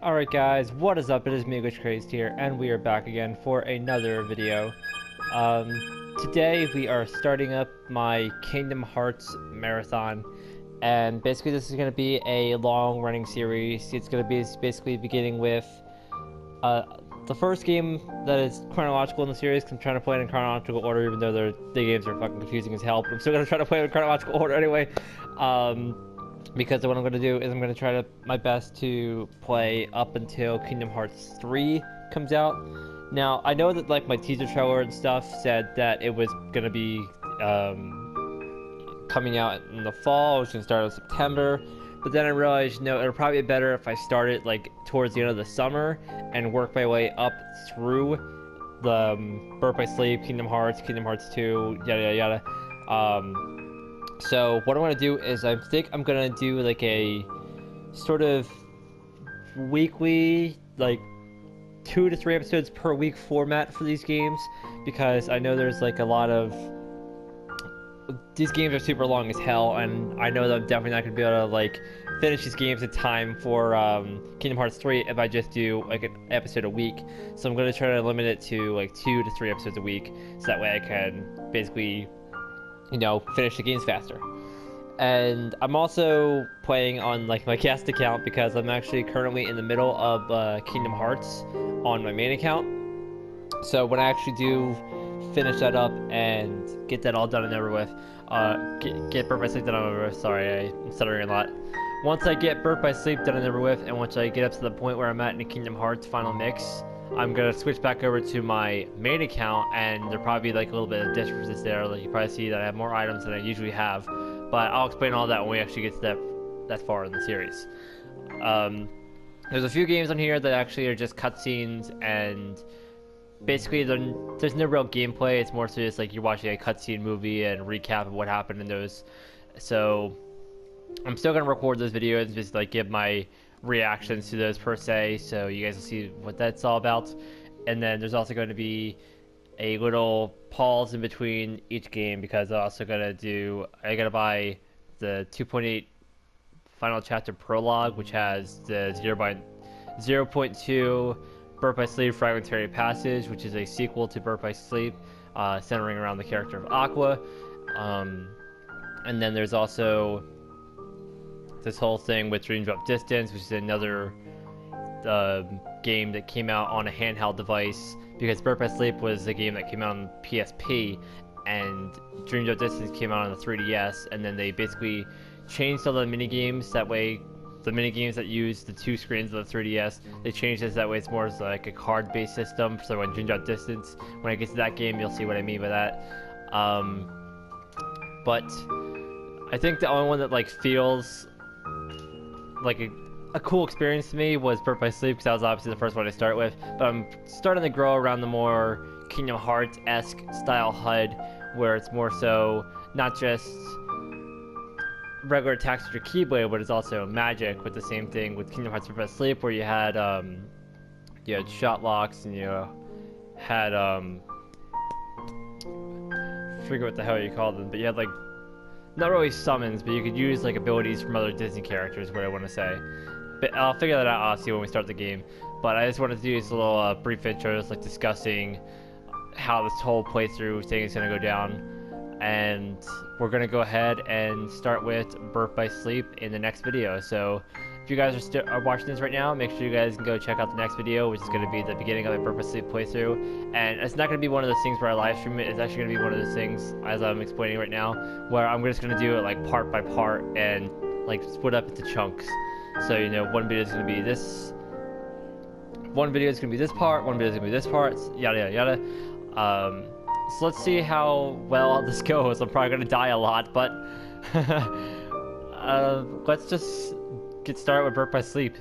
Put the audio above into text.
Alright guys, what is up? It is me, Crazed here, and we are back again for another video. Today we are starting up my Kingdom Hearts marathon, and basically this is going to be a long running series. It's going to be basically beginning with the first game that is chronological in the series, because I'm trying to play it in chronological order even though the games are fucking confusing as hell, but I'm still going to try to play it in chronological order anyway. Because what I'm going to do is I'm going to try my best to play up until Kingdom Hearts 3 comes out. Now, I know that like my teaser trailer and stuff said that it was going to be coming out in the fall. It was going to start in September. But then I realized, no, it'll probably be better if I start it like towards the end of the summer and work my way up through the Birth by Sleep, Kingdom Hearts 2, yada yada yada. So what I want to do is I think I'm gonna do like a sort of weekly, like 2 to 3 episodes per week format for these games, because I know there's like a lot of these games are super long as hell, and I know that I'm definitely not gonna be able to like finish these games in time for Kingdom Hearts 3 if I just do like an episode a week. So I'm gonna try to limit it to like 2 to 3 episodes a week, so that way I can basically, you know, finish the games faster. And I'm also playing on like my guest account because I'm actually currently in the middle of Kingdom Hearts on my main account. So when I actually do finish that up and get that all done and over with, get Birth by Sleep done and over with, sorry, I'm stuttering a lot. Once I get Birth by Sleep done and over with, and once I get up to the point where I'm at in the Kingdom Hearts final mix, I'm gonna switch back over to my main account, and there'll probably be like a little bit of differences there. Like you probably see that I have more items than I usually have, but I'll explain all that when we actually get to that far in the series. There's a few games on here that actually are just cutscenes, and basically there's no real gameplay. It's more so just like you're watching a cutscene movie and recap of what happened in those. So I'm still gonna record those videos and just like give my reactions to those per se, so you guys will see what that's all about. And then there's also going to be a little pause in between each game, because I'm also gonna I gotta buy the 2.8 final chapter prologue, which has the 0.2 Birth by Sleep Fragmentary Passage, which is a sequel to Birth by Sleep, centering around the character of Aqua. And then there's also this whole thing with Dream Drop Distance, which is another game that came out on a handheld device, because Birth by Sleep was a game that came out on PSP, and Dream Drop Distance came out on the 3DS, and then they basically changed all the mini games. That way, the mini games that use the 2 screens of the 3DS, they changed this that way it's more like a card-based system. So when Dream Drop Distance, when I get to that game, you'll see what I mean by that. But I think the only one that like feels like a cool experience to me was Birth by Sleep, because that was obviously the first one I start with. But I'm starting to grow around the more Kingdom Hearts-esque style HUD, where it's more so not just regular attacks with your Keyblade, but it's also magic, with the same thing with Kingdom Hearts Birth by Sleep, where you had shot locks, and you had I forget what the hell you called them, but you had like not really summons, but you could use like abilities from other Disney characters, what I want to say. But I'll figure that out, I'll see when we start the game. But I just wanted to do this little brief intro, just like discussing how this whole playthrough thing is going to go down. And we're going to go ahead and start with Birth by Sleep in the next video. So if you guys are watching this right now, make sure you guys can go check out the next video, which is going to be the beginning of the Birth by Sleep playthrough. And it's not going to be one of those things where I live stream it. It's actually going to be one of those things, as I'm explaining right now, where I'm just going to do it like part by part and like split up into chunks. So, you know, one video is going to be this, one video is going to be this part, one video is going to be this part, yada yada yada. So let's see how well this goes. I'm probably going to die a lot, but let's just get started with Birth by Sleep.